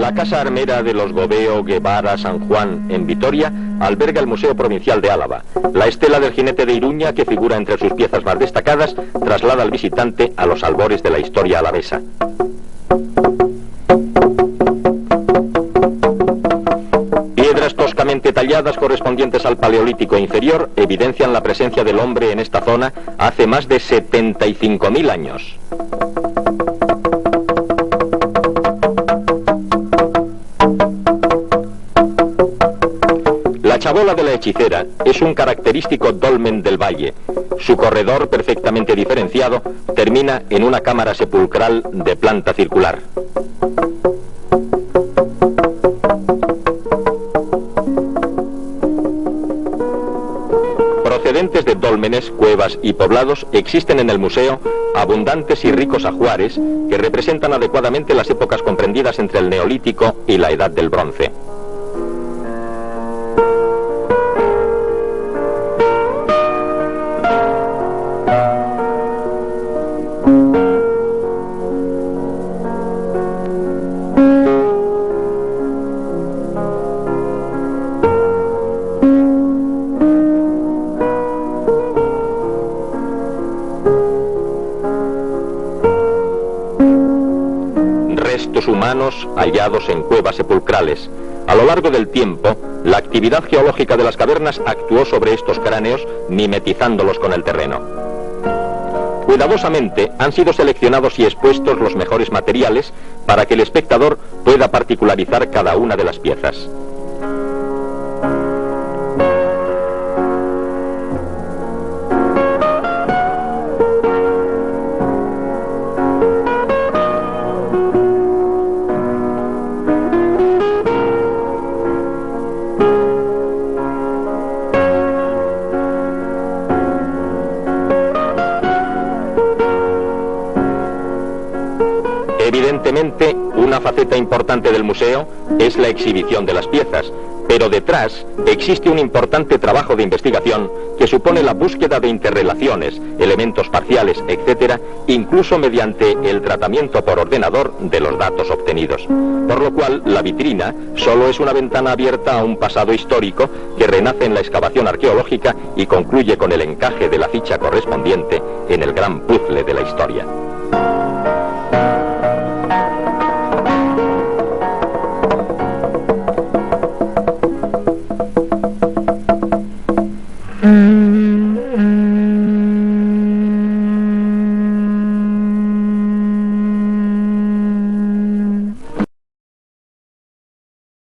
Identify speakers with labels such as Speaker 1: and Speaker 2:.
Speaker 1: La Casa Armera de los Gobeo Guevara San Juan, en Vitoria, alberga el Museo Provincial de Álava. La estela del jinete de Iruña, que figura entre sus piezas más destacadas, traslada al visitante a los albores de la historia alavesa. Piedras toscamente talladas correspondientes al Paleolítico inferior evidencian la presencia del hombre en esta zona hace más de 75.000 años. La chabola de la hechicera es un característico dolmen del valle. Su corredor, perfectamente diferenciado, termina en una cámara sepulcral de planta circular. Procedentes de dólmenes, cuevas y poblados, existen en el museo abundantes y ricos ajuares que representan adecuadamente las épocas comprendidas entre el Neolítico y la Edad del Bronce. Restos humanos hallados en cuevas sepulcrales. A lo largo del tiempo, la actividad geológica de las cavernas actuó sobre estos cráneos, mimetizándolos con el terreno. Cuidadosamente han sido seleccionados y expuestos los mejores materiales para que el espectador pueda particularizar cada una de las piezas. Evidentemente, una faceta importante del museo es la exhibición de las piezas, pero detrás existe un importante trabajo de investigación que supone la búsqueda de interrelaciones, elementos parciales, etc., incluso mediante el tratamiento por ordenador de los datos obtenidos. Por lo cual, la vitrina solo es una ventana abierta a un pasado histórico que renace en la excavación arqueológica y concluye con el encaje de la ficha correspondiente en el gran puzzle de la historia.